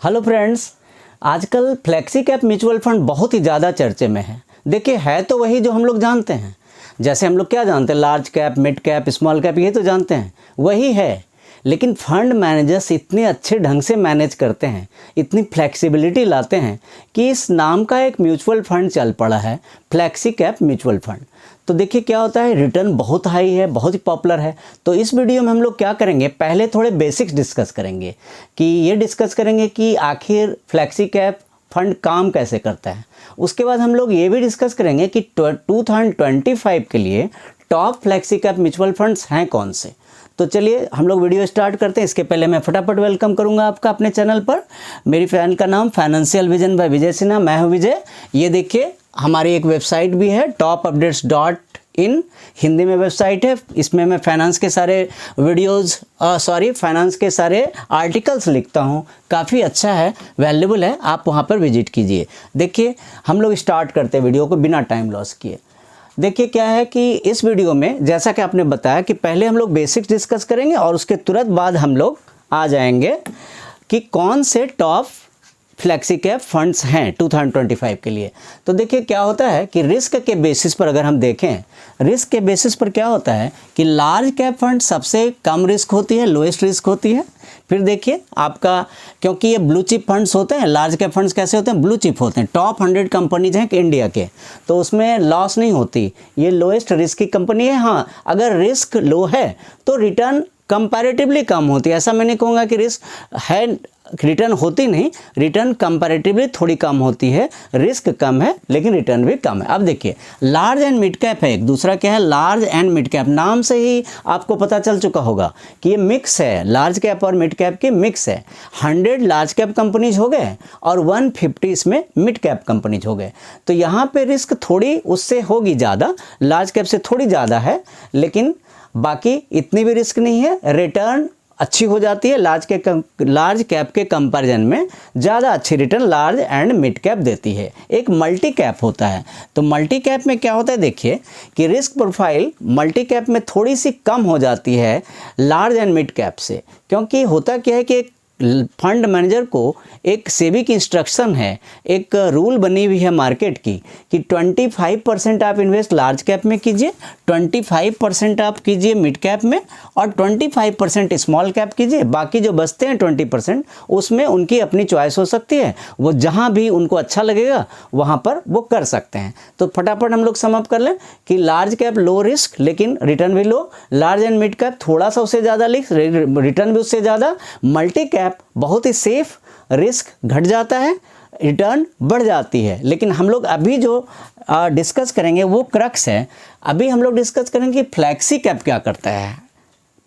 Hello friends, आजकल flexi cap mutual fund बहुत ही ज़्यादा चर्चे में है। देखिए, है तो वही जो हम लोग जानते हैं। जैसे हम लोग क्या जानते हैं, large cap, mid cap, small cap, ये तो जानते हैं, वही है। लेकिन फंड मैनेजर्स इतने अच्छे ढंग से मैनेज करते हैं, इतनी फ्लेक्सिबिलिटी लाते हैं कि इस नाम का एक म्यूचुअल फंड चल पड़ा है, फ्लेक्सी कैप म्यूचुअल फंड। तो देखिए क्या होता है, रिटर्न बहुत हाई है, बहुत ही पॉपुलर है। तो इस वीडियो में हम लोग क्या करेंगे, पहले थोड़े बेसिक्स डिस्कस करेंगे कि ये डिस्कस करेंगे कि आखिर फ्लेक्सी कैप फंड काम कैसे करता है। उसके बाद हम लोग ये भी डिस्कस करेंगे कि 2025 के लिए top flexi cap mutual funds हैं कौन से। तो चलिए हम लोग वीडियो स्टार्ट करते हैं। इसके पहले मैं फटाफट वेलकम करूंगा आपका अपने चैनल पर। मेरी फैन का नाम financial vision bye Vijay Sinha, मैं हूं विजय। ये देखिए हमारी एक वेबसाइट भी है topupdates.in, हिंदी में वेबसाइट है। इसमें मैं फाइनेंस के सारे फाइनेंस के सारे आर्टिकल्स लिखता हूँ। काफ़ी अच्छा है, वैल्यूबल है, आप वहाँ पर विजिट कीजिए। देखिए हम लोग स्टार्ट करते हैं वीडियो को बिना टाइम लॉस किए। देखिए क्या है कि इस वीडियो में जैसा कि आपने बताया कि पहले हम लोग बेसिक्स डिस्कस करेंगे और उसके तुरंत बाद हम लोग आ जाएंगे कि कौन से टॉप फ्लेक्सी कैप फंड्स हैं 2025 के लिए। तो देखिए क्या होता है कि रिस्क के बेसिस पर अगर हम देखें, रिस्क के बेसिस पर क्या होता है कि लार्ज कैप फंड सबसे कम रिस्क होती है, लोएस्ट रिस्क होती है। फिर देखिए आपका, क्योंकि ये ब्लू चिप फंड्स होते हैं, लार्ज कैप फंड्स कैसे होते हैं, ब्लू चिप होते हैं, टॉप 100 कंपनीज हैं इंडिया के, तो उसमें लॉस नहीं होती, ये लोएस्ट रिस्क की कंपनी है। हाँ, अगर रिस्क लो है तो रिटर्न कंपैरेटिवली कम होती है। ऐसा मैं नहीं कहूँगा कि रिस्क है, रिटर्न होती नहीं, रिटर्न कंपैरेटिवली थोड़ी कम होती है, रिस्क कम है लेकिन रिटर्न भी कम है। अब देखिए लार्ज एंड मिड कैप है, एक दूसरा क्या है, लार्ज एंड मिड कैप। नाम से ही आपको पता चल चुका होगा कि ये मिक्स है, लार्ज कैप और मिड कैप की मिक्स है। 100 लार्ज कैप कंपनीज हो गए और 150 इसमें मिड कैप कंपनीज हो गए। तो यहाँ पे रिस्क थोड़ी उससे होगी ज़्यादा, लार्ज कैप से थोड़ी ज़्यादा है, लेकिन बाकी इतनी भी रिस्क नहीं है। रिटर्न अच्छी हो जाती है, लार्ज कैप के कंपैरिजन में ज़्यादा अच्छी return large and mid cap देती है। एक मल्टी कैप होता है, तो मल्टी कैप में क्या होता है, देखिए कि रिस्क प्रोफाइल मल्टी कैप में थोड़ी सी कम हो जाती है लार्ज एंड मिड कैप से। क्योंकि होता क्या है कि एक फंड मैनेजर को एक सेबी की इंस्ट्रक्शन है, एक रूल बनी हुई है मार्केट की कि 25% आप इन्वेस्ट लार्ज कैप में कीजिए, 25% आप कीजिए मिड कैप में और 25% स्मॉल कैप कीजिए। बाकी जो बचते हैं 20% उसमें उनकी अपनी चॉइस हो सकती है, वो जहां भी उनको अच्छा लगेगा वहां पर वो कर सकते हैं। तो फटाफट हम लोग सम अप कर लें कि लार्ज कैप लो रिस्क लेकिन रिटर्न भी लो, लार्ज एंड मिड कैप थोड़ा सा उससे ज़्यादा रिस्क, रिटर्न भी उससे ज़्यादा, मल्टी कैप बहुत ही सेफ, रिस्क घट जाता है, रिटर्न बढ़ जाती है। लेकिन हम लोग अभी जो डिस्कस करेंगे वो क्रक्स है। अभी हम लोग डिस्कस करेंगे कि फ्लेक्सी कैप क्या करता है।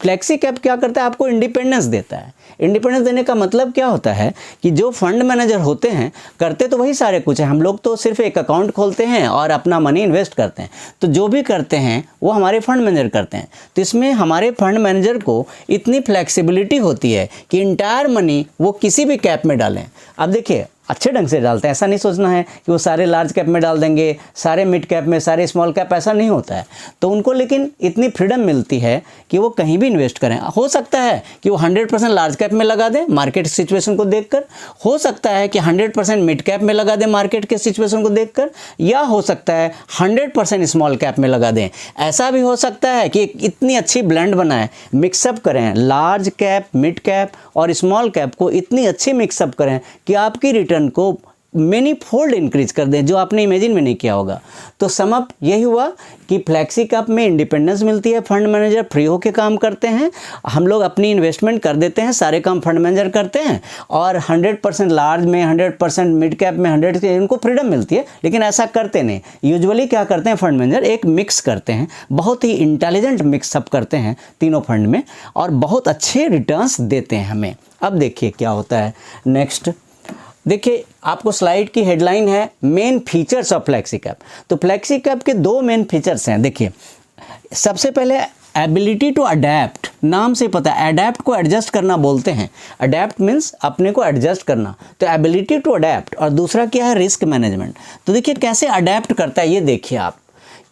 फ्लेक्सी कैप क्या करता है, आपको इंडिपेंडेंस देता है। इंडिपेंडेंस देने का मतलब क्या होता है कि जो फंड मैनेजर होते हैं, करते तो वही सारे कुछ है, हम लोग तो सिर्फ एक अकाउंट खोलते हैं और अपना मनी इन्वेस्ट करते हैं। तो जो भी करते हैं वो हमारे फंड मैनेजर करते हैं। तो इसमें हमारे फंड मैनेजर को इतनी फ्लेक्सिबिलिटी होती है कि इंटायर मनी वो किसी भी कैप में डालें। अब देखिए अच्छे ढंग से डालते हैं, ऐसा नहीं सोचना है कि वो सारे लार्ज कैप में डाल देंगे, सारे मिड कैप में, सारे स्मॉल कैप, ऐसा नहीं होता है। तो उनको लेकिन इतनी फ्रीडम मिलती है कि वो कहीं भी इन्वेस्ट करें। हो सकता है कि वो 100% लार्ज कैप में लगा दें मार्केट सिचुएशन को देखकर, हो सकता है कि 100% मिड कैप में लगा दें मार्केट के सिचुएशन को देखकर, या हो सकता है 100% स्मॉल कैप में लगा दें। ऐसा भी हो सकता है कि इतनी अच्छी ब्लेंड बनाएं, मिक्सअप करें, लार्ज कैप, मिड कैप और स्मॉल कैप को इतनी अच्छी मिक्सअप करें कि आपकी रिटर्न को मेनी फोल्ड इंक्रीज कर दें, जो आपने इमेजिन में नहीं किया होगा। तो समअप यही हुआ कि फ्लेक्सी कैप में इंडिपेंडेंस मिलती है, फंड मैनेजर फ्री होके काम करते हैं, हम लोग अपनी इन्वेस्टमेंट कर देते हैं, सारे काम फंड मैनेजर करते हैं, और 100% लार्ज में, 100% मिड कैप में 100 इनको फ्रीडम मिलती है। लेकिन ऐसा करते नहीं, यूजुअली क्या करते हैं फंड मैनेजर, एक मिक्स करते हैं, बहुत ही इंटेलिजेंट मिक्सअप करते हैं तीनों फंड में और बहुत अच्छे रिटर्न्स देते हैं हमें। अब देखिए क्या होता है नेक्स्ट। देखिए आपको स्लाइड की हेडलाइन है main features of flexi cap. तो फ्लेक्सी कैप के दो मेन फीचर्स हैं। देखिए सबसे पहले एबिलिटी टू अडेप्ट, नाम से पता है अडेप्ट को एडजस्ट करना बोलते हैं। अडेप्ट मीन्स अपने को एडजस्ट करना, तो एबिलिटी टू अडेप्ट। और दूसरा क्या है, रिस्क मैनेजमेंट। तो देखिए कैसे अडेप्ट करता है ये देखिए आप।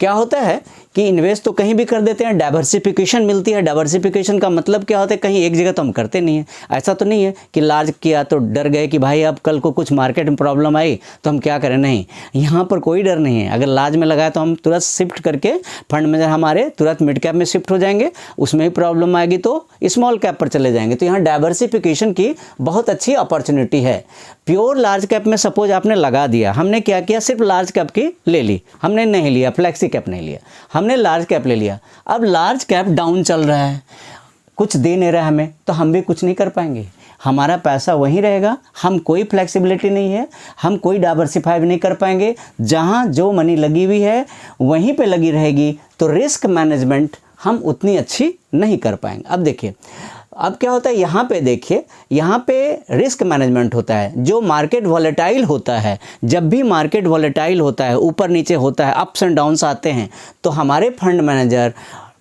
क्या होता है कि इन्वेस्ट तो कहीं भी कर देते हैं, डाइवर्सिफिकेशन मिलती है। डाइवर्सिफिकेशन का मतलब क्या होता है, कहीं एक जगह तो हम करते नहीं है। ऐसा तो नहीं है कि लार्ज किया तो डर गए कि भाई अब कल को कुछ मार्केट में प्रॉब्लम आई तो हम क्या करें, नहीं, यहाँ पर कोई डर नहीं है। अगर लार्ज में लगाए तो हम तुरंत शिफ्ट करके फंड मैनेजर हमारे तुरंत मिड कैप में शिफ्ट हो जाएंगे, उसमें ही प्रॉब्लम आएगी तो स्मॉल कैप पर चले जाएंगे। तो यहाँ डाइवर्सिफिकेशन की बहुत अच्छी अपॉर्चुनिटी है। प्योर लार्ज कैप में सपोज आपने लगा दिया, हमने क्या किया, सिर्फ लार्ज कैप की ले ली, हमने नहीं लिया फ्लेक्सी कैप नहीं लिया, हमने लार्ज कैप ले लिया। अब लार्ज कैप डाउन चल रहा है, कुछ दे नहीं रहा हमें, तो हम भी कुछ नहीं कर पाएंगे, हमारा पैसा वहीं रहेगा, हम कोई फ्लेक्सिबिलिटी नहीं है, हम कोई डाइवर्सिफाई नहीं कर पाएंगे। जहाँ जो मनी लगी हुई है वहीं पे लगी रहेगी, तो रिस्क मैनेजमेंट हम उतनी अच्छी नहीं कर पाएंगे। अब देखिए अब क्या होता है, यहाँ पे देखिए, यहाँ पे रिस्क मैनेजमेंट होता है। जो मार्केट वॉलेटाइल होता है, जब भी मार्केट वॉलेटाइल होता है, ऊपर नीचे होता है, अप्स एंड डाउन्स आते हैं, तो हमारे फंड मैनेजर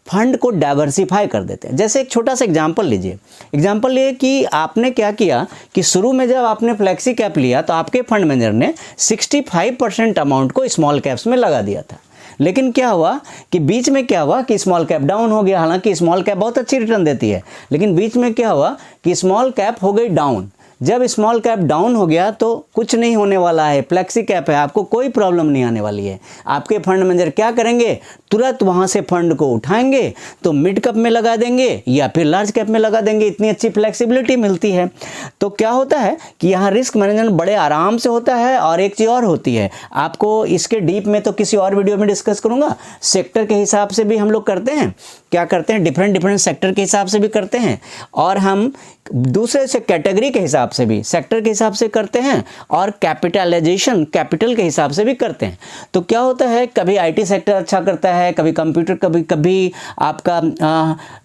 फंड को डाइवर्सिफाई कर देते हैं। जैसे एक छोटा सा एग्जांपल लीजिए, एग्जांपल ये कि आपने क्या किया कि शुरू में जब आपने फ्लेक्सी कैप लिया तो आपके फंड मैनेजर ने 65% अमाउंट को स्मॉल कैप्स में लगा दिया था। लेकिन क्या हुआ कि बीच में क्या हुआ कि स्मॉल कैप डाउन हो गया। हालांकि स्मॉल कैप बहुत अच्छी रिटर्न देती है, लेकिन बीच में क्या हुआ कि स्मॉल कैप हो गई डाउन। जब स्मॉल कैप डाउन हो गया तो कुछ नहीं होने वाला है, फ्लेक्सी कैप है, आपको कोई प्रॉब्लम नहीं आने वाली है। आपके फंड मैनेजर क्या करेंगे, तुरंत वहाँ से फंड को उठाएंगे तो मिड कैप में लगा देंगे या फिर लार्ज कैप में लगा देंगे, इतनी अच्छी फ्लेक्सिबिलिटी मिलती है। तो क्या होता है कि यहाँ रिस्क मैनेजमेंट बड़े आराम से होता है। और एक चीज़ और होती है, आपको इसके डीप में तो किसी और वीडियो में डिस्कस करूँगा। सेक्टर के हिसाब से भी हम लोग करते हैं, क्या करते हैं, डिफरेंट सेक्टर के हिसाब से भी करते हैं, और हम दूसरे से कैटेगरी के हिसाब से भी सेक्टर के हिसाब से करते हैं, और कैपिटलाइजेशन कैपिटल के हिसाब से भी करते हैं। तो क्या होता है, कभी आईटी सेक्टर अच्छा करता है, कभी कंप्यूटर, कभी आपका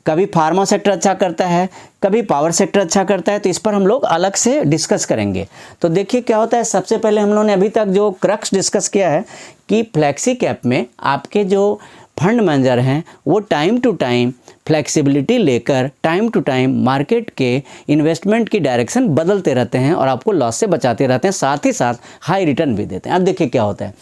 कभी फार्मा सेक्टर अच्छा करता है, कभी पावर सेक्टर अच्छा करता है। तो इस पर हम लोग अलग से डिस्कस करेंगे। तो देखिए क्या होता है, सबसे पहले हम लोगों ने अभी तक जो क्रक्स डिस्कस किया है कि फ्लेक्सी कैप में आपके जो फंड मैनेजर हैं वो टाइम टू टाइम फ्लेक्सिबिलिटी लेकर टाइम टू टाइम मार्केट के इन्वेस्टमेंट की डायरेक्शन बदलते रहते हैं और आपको लॉस से बचाते रहते हैं, साथ ही साथ हाई रिटर्न भी देते हैं। अब देखिए क्या होता है,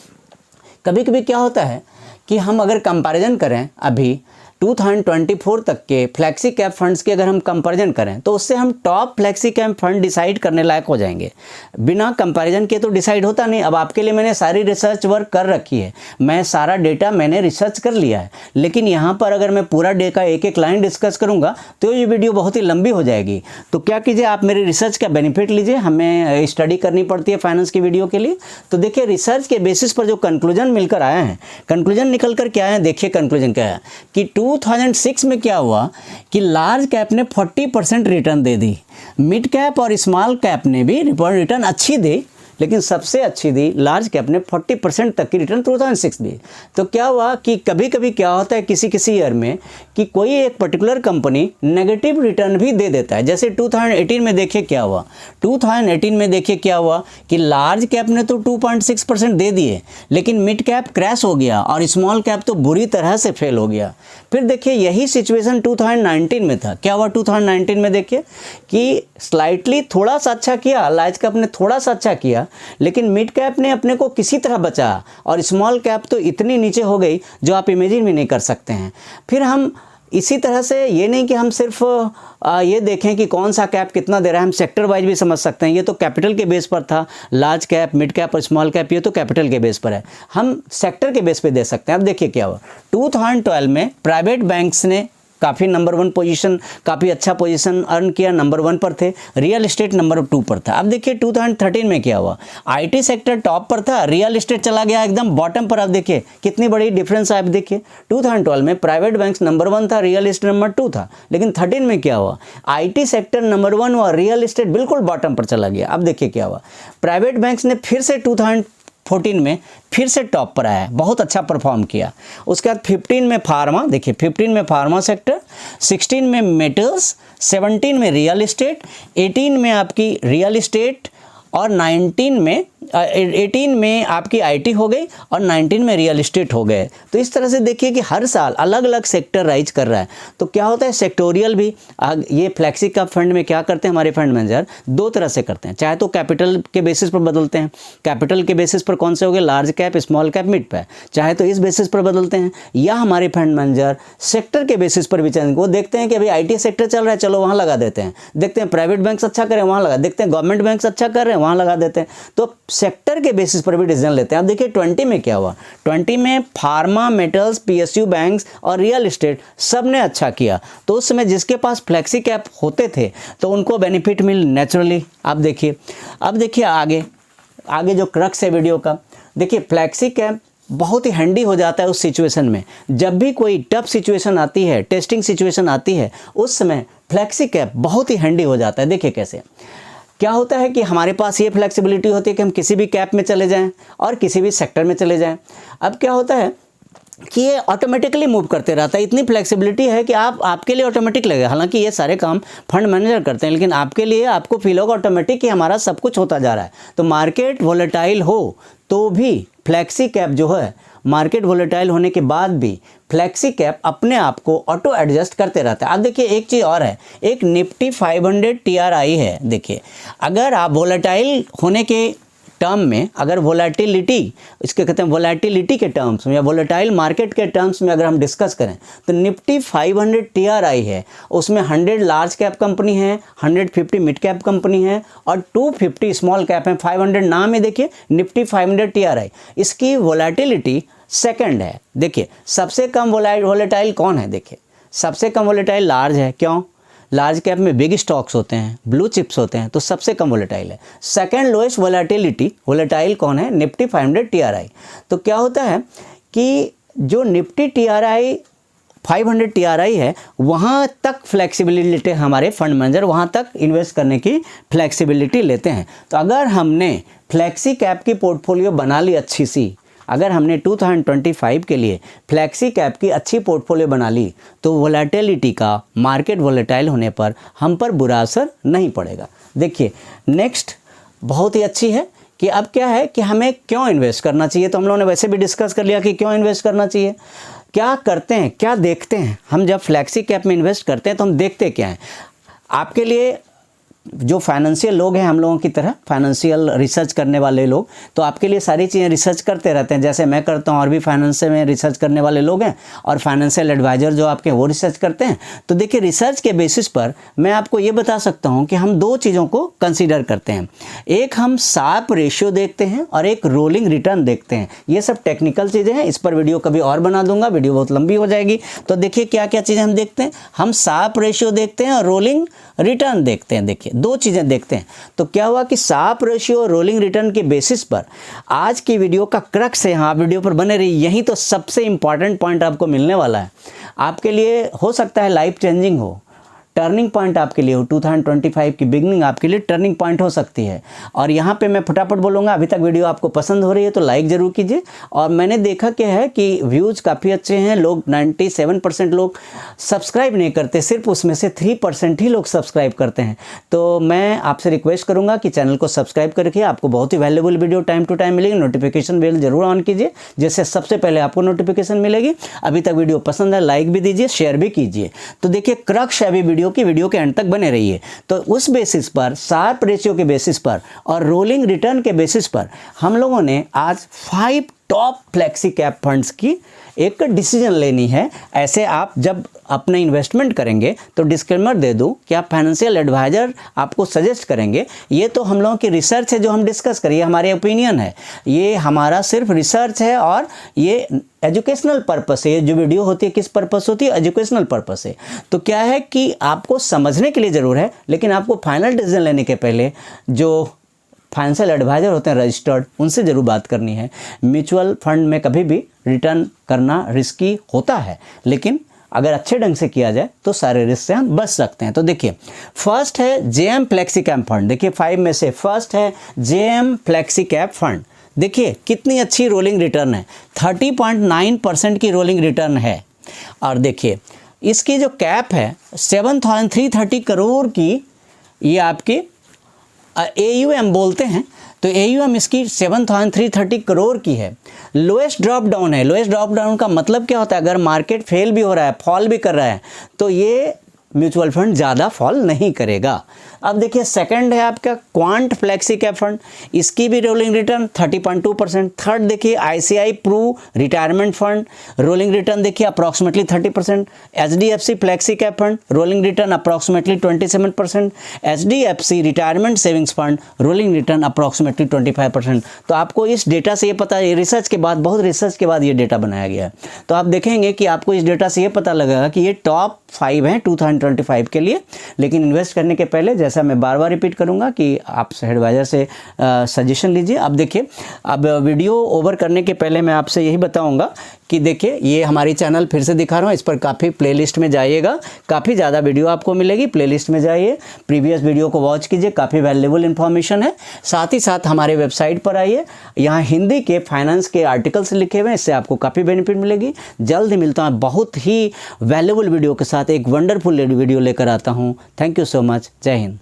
कभी कभी क्या होता है कि हम अगर कंपैरिजन करें अभी 2024 तक के फ्लेक्सी कैप फंड्स की अगर हम कंपैरिजन करें तो उससे हम top flexi cap fund decide करने लायक हो जाएंगे। बिना कंपैरिजन के तो डिसाइड होता नहीं। अब आपके लिए मैंने सारी रिसर्च वर्क कर रखी है, मैं सारा डेटा मैंने रिसर्च कर लिया है, लेकिन यहाँ पर अगर मैं पूरा डे का एक एक लाइन डिस्कस करूँगा तो ये वीडियो बहुत ही लंबी हो जाएगी। तो क्या कीजिए, आप मेरे रिसर्च का बेनिफिट लीजिए। हमें स्टडी करनी पड़ती है फाइनेंस की वीडियो के लिए। तो देखिए रिसर्च के बेसिस पर जो कंक्लूजन मिलकर आया है, कंक्लूजन निकल कर क्या है, देखिए कंक्लूजन क्या है कि 2006 में क्या हुआ कि लार्ज कैप ने 40% रिटर्न दे दी, मिड कैप और स्मॉल कैप ने भी रिटर्न अच्छी दी, लेकिन सबसे अच्छी दी लार्ज कैप ने 40% तक की रिटर्न 2006 दी। तो क्या हुआ कि कभी कभी क्या होता है किसी किसी ईयर में कि कोई एक पर्टिकुलर कंपनी नेगेटिव रिटर्न भी दे देता है। जैसे 2018 में देखिए क्या हुआ, 2018 में देखिए क्या हुआ कि लार्ज कैप ने तो 2.6% दे दिए, लेकिन मिड कैप क्रैश हो गया और स्मॉल कैप तो बुरी तरह से फेल हो गया। फिर देखिए यही सिचुएशन 2019 में था। क्या हुआ 2019 में, देखिए कि स्लाइटली थोड़ा सा अच्छा किया, लार्ज कैप ने थोड़ा सा अच्छा किया, लेकिन मिड कैप ने अपने को किसी तरह बचा और स्मॉल कैप तो इतनी नीचे हो गई जो आप इमेजिन भी नहीं कर सकते हैं। फिर हम इसी तरह से ये नहीं कि हम सिर्फ ये देखें कि कौन सा कैप कितना दे रहा है, हम सेक्टर वाइज भी समझ सकते हैं। ये तो कैपिटल के बेस पर था, लार्ज कैप, मिड कैप और स्मॉल कैप, ये तो कैपिटल के बेस पर है, हम सेक्टर के बेस पे दे सकते हैं। अब देखिए क्या हुआ, 2012 में प्राइवेट बैंक्स ने काफ़ी नंबर 1 पोजीशन, काफ़ी अच्छा पोजीशन अर्न किया, नंबर 1 पर थे। रियल एस्टेट नंबर 2 पर था। अब देखिए 2013 में क्या हुआ, आईटी सेक्टर टॉप पर था, रियल एस्टेट चला गया एकदम बॉटम पर। अब देखिए कितनी बड़ी डिफरेंस है। अब देखिए 2012 में प्राइवेट बैंक्स नंबर 1 था, रियल एस्टेट नंबर 2 था, लेकिन 13 में क्या हुआ, आईटी सेक्टर नंबर 1 हुआ, रियल एस्टेट बिल्कुल बॉटम पर चला गया। अब देखिए क्या हुआ, प्राइवेट बैंक्स ने फिर से 2014 में फिर से टॉप पर आया, बहुत अच्छा परफॉर्म किया। उसके बाद 15 में फार्मा, देखिए 15 में फार्मा सेक्टर, 16 में मेटल्स, 17 में रियल एस्टेट, 18 में आपकी रियल एस्टेट और 19 में 18 में आपकी आईटी हो गई और 19 में रियल एस्टेट हो गए। तो इस तरह से देखिए कि हर साल अलग अलग सेक्टर राइज कर रहा है। तो क्या होता है, सेक्टोरियल भी ये फ्लेक्सी कैप फंड में क्या करते हैं हमारे फंड मैनेजर, दो तरह से करते हैं। चाहे तो कैपिटल के बेसिस पर बदलते हैं, कैपिटल के बेसिस पर कौन से हो गए, large cap, small cap, mid cap, चाहे तो इस बेसिस पर बदलते हैं, या हमारे फंड मैनेजर सेक्टर के बेसिस पर भी चेंज, वो देखते हैं कि अभी आईटी सेक्टर चल रहा है, चलो वहाँ लगा देते हैं, देखते हैं प्राइवेट बैंक अच्छा करें वहाँ लगा, देखते हैं गवर्नमेंट बैंक अच्छा कर रहे हैं वहाँ लगा देते हैं। तो सेक्टर के बेसिस पर भी डिसीजन लेते हैं। अब देखिए 20 में क्या हुआ, 20 में फार्मा, मेटल्स, पीएसयू बैंक्स और रियल एस्टेट सब ने अच्छा किया। तो उस समय जिसके पास फ्लेक्सी कैप होते थे तो उनको बेनिफिट मिल नेचुरली। अब देखिए आगे जो क्रक्स है वीडियो का, देखिए फ्लेक्सी कैप बहुत ही हैंडी हो जाता है उस सिचुएशन में, जब भी कोई टफ सिचुएशन आती है, टेस्टिंग सिचुएशन आती है, उस समय फ्लेक्सी कैप बहुत ही हैंडी हो जाता है। देखिए कैसे क्या होता है कि हमारे पास ये फ्लेक्सिबिलिटी होती है कि हम किसी भी कैप में चले जाएं और किसी भी सेक्टर में चले जाएं। अब क्या होता है कि ये ऑटोमेटिकली मूव करते रहता है, इतनी फ्लेक्सिबिलिटी है कि आपके लिए ऑटोमेटिक लगेगा। हालांकि ये सारे काम फंड मैनेजर करते हैं, लेकिन आपके लिए आपको फील होगा ऑटोमेटिक कि हमारा सब कुछ होता जा रहा है। तो मार्केट वोलेटाइल हो तो भी फ्लेक्सी कैप जो है, मार्केट वोलेटाइल होने के बाद भी फ्लेक्सी कैप अपने आप को ऑटो एडजस्ट करते रहता है। अब देखिए एक चीज़ और है, एक निफ्टी 500 TRI है। देखिए अगर आप वोलेटाइल होने के टर्म में, अगर वोलेटिलिटी, इसके कहते हैं वोलेटिलिटी के टर्म्स में या वोलेटाइल मार्केट के टर्म्स में अगर हम डिस्कस करें, तो निफ्टी 500 TRI है, उसमें 100 लार्ज कैप कंपनी है, 150 मिड कैप कंपनी है और 250 स्मॉल कैप है। 500 नाम है, देखिए निफ्टी 500 TRI, इसकी वोलेटिलिटी सेकंड है। देखिए सबसे कम वोलेटाइल कौन है, देखिए सबसे कम वोलेटाइल लार्ज है। क्यों? लार्ज कैप में बिग स्टॉक्स होते हैं, ब्लू चिप्स होते हैं, तो सबसे कम वोलेटाइल है। सेकंड लोएस्ट वोलेटाइल कौन है, निफ्टी 500 TRI। तो क्या होता है कि जो निफ्टी 500 TRI है, वहाँ तक फ्लेक्सिबिलिटी हमारे फंड मैनेजर वहाँ तक इन्वेस्ट करने की फ्लेक्सिबिलिटी लेते हैं। तो अगर हमने फ्लेक्सी कैप की पोर्टफोलियो बना ली अच्छी सी, अगर हमने 2025 के लिए फ्लेक्सी कैप की अच्छी पोर्टफोलियो बना ली, तो वोलेटिलिटी का, मार्केट वोलेटाइल होने पर हम पर बुरा असर नहीं पड़ेगा। देखिए नेक्स्ट बहुत ही अच्छी है कि अब क्या है कि हमें क्यों इन्वेस्ट करना चाहिए। तो हम लोगों ने वैसे भी डिस्कस कर लिया कि क्यों इन्वेस्ट करना चाहिए, क्या करते हैं, क्या देखते हैं। हम जब फ्लेक्सी कैप में इन्वेस्ट करते हैं तो हम देखते क्या हैं। आपके लिए जो फाइनेंशियल लोग हैं, हम लोगों की तरह फाइनेंशियल रिसर्च करने वाले लोग, तो आपके लिए सारी चीज़ें रिसर्च करते रहते हैं, जैसे मैं करता हूँ, और भी फाइनेंस में रिसर्च करने वाले लोग हैं और फाइनेंशियल एडवाइज़र जो आपके वो रिसर्च करते हैं। तो देखिए रिसर्च के बेसिस पर मैं आपको ये बता सकता हूँ कि हम दो चीज़ों को कंसिडर करते हैं, एक हम शार्प रेशियो देखते हैं और एक रोलिंग रिटर्न देखते हैं। ये सब टेक्निकल चीज़ें हैं, इस पर वीडियो कभी और बना दूंगा, वीडियो बहुत लंबी हो जाएगी। तो देखिए क्या क्या चीज़ें हम देखते हैं, हम शार्प रेशियो देखते हैं और रोलिंग रिटर्न देखते हैं। देखिए दो चीज़ें देखते हैं। तो क्या हुआ कि शार्प रेशियो और रोलिंग रिटर्न के बेसिस पर आज की वीडियो का क्रक्स है। हाँ, वीडियो पर बने रही, यही तो सबसे इंपॉर्टेंट पॉइंट आपको मिलने वाला है। आपके लिए हो सकता है लाइफ चेंजिंग हो, टर्निंग पॉइंट आपके लिए हो। 2025 की बिगनिंग आपके लिए टर्निंग पॉइंट हो सकती है। और यहाँ पे मैं फटाफट बोलूँगा, अभी तक वीडियो आपको पसंद हो रही है तो लाइक ज़रूर कीजिए। और मैंने देखा क्या है कि व्यूज़ काफ़ी अच्छे हैं, लोग 97% लोग सब्सक्राइब नहीं करते, सिर्फ उसमें से 3% ही लोग सब्सक्राइब करते हैं। तो मैं आपसे रिक्वेस्ट करूँगा कि चैनल को सब्सक्राइब करके, आपको बहुत ही valuable video time to time मिलेगी। नोटिफिकेशन बेल जरूर ऑन कीजिए, जिससे सबसे पहले आपको नोटिफिकेशन मिलेगी। अभी तक वीडियो पसंद है, लाइक भी दीजिए, शेयर भी कीजिए। तो देखिए क्रक्स है अभी वीडियो के एंड तक बने रहिए। तो उस बेसिस पर, शार्प रेशियो के बेसिस पर और रोलिंग रिटर्न के बेसिस पर हम लोगों ने आज 5 टॉप फ्लेक्सी कैप फंड्स की एक डिसीजन लेनी है। ऐसे आप जब अपने इन्वेस्टमेंट करेंगे तो डिस्क्लेमर दे दूं कि आप फाइनेंशियल एडवाइज़र आपको सजेस्ट करेंगे। ये तो हम लोगों की रिसर्च है जो हम डिस्कस करिए, हमारी ओपिनियन है, ये हमारा सिर्फ रिसर्च है और ये एजुकेशनल पर्पस है। ये जो वीडियो होती है किस पर्पस होती है, एजुकेशनल पर्पस है। तो क्या है कि आपको समझने के लिए ज़रूर है, लेकिन आपको फाइनल डिसीजन लेने के पहले जो फाइनेंशियल एडवाइज़र होते हैं रजिस्टर्ड, उनसे ज़रूर बात करनी है। म्यूचुअल फंड में कभी भी रिटर्न करना रिस्की होता है, लेकिन अगर अच्छे ढंग से किया जाए तो सारे रिस्क से हम बच सकते हैं। तो देखिए फर्स्ट है जेएम फ्लेक्सी कैप फंड। देखिए 5 में से फर्स्ट है जेएम फ्लेक्सी कैप फंड। देखिए कितनी अच्छी रोलिंग रिटर्न है, 30.9% की रोलिंग रिटर्न है। और देखिए इसकी जो कैप है 7,330 करोड़ की, ये आपकी AUM बोलते हैं तो AUM इसकी 7,330 करोड़ की है। लोएस्ट ड्रॉप डाउन है। लोएस्ट ड्रॉप डाउन का मतलब क्या होता है, अगर मार्केट फेल भी हो रहा है, फॉल भी कर रहा है, तो ये म्यूचुअल फंड ज़्यादा फॉल नहीं करेगा। अब देखिए सेकंड है आपका क्वांट फ्लेक्सी कैप फंड, इसकी भी रोलिंग रिटर्न 30.2%। थर्ड देखिए ICI Pru retirement fund, rolling return देखिए approximately 30%। HDFC flexi cap fund, rolling return approximately 27%। HDFC retirement savings fund, rolling return approximately 25%। तो आपको इस डेटा से ये पता है, रिसर्च के बाद, बहुत रिसर्च के बाद ये डेटा बनाया गया है। तो आप देखेंगे कि आपको इस डेटा से ये पता लगेगा कि ये टॉप 5 हैं 2025 के लिए। लेकिन इन्वेस्ट करने के पहले, जैसा मैं बार बार रिपीट करूंगा, कि आप एडवाइज़र से सजेशन लीजिए। अब देखिए, अब वीडियो ओवर करने के पहले मैं आपसे यही बताऊंगा कि देखिए ये हमारी चैनल फिर से दिखा रहा हूँ, इस पर काफ़ी प्लेलिस्ट में जाइएगा, काफ़ी ज़्यादा वीडियो आपको मिलेगी। प्लेलिस्ट में जाइए, प्रीवियस वीडियो को वॉच कीजिए, काफ़ी वैल्यूएबल इन्फॉर्मेशन है। साथ ही साथ हमारे वेबसाइट पर आइए, यहाँ हिंदी के फाइनेंस के आर्टिकल्स लिखे हुए हैं, इससे आपको काफ़ी बेनिफिट मिलेगी। जल्द ही मिलता हूँ बहुत ही वैल्यूएबल वीडियो के साथ, एक वंडरफुल वीडियो लेकर आता हूँ। Thank you so much. जय हिंद।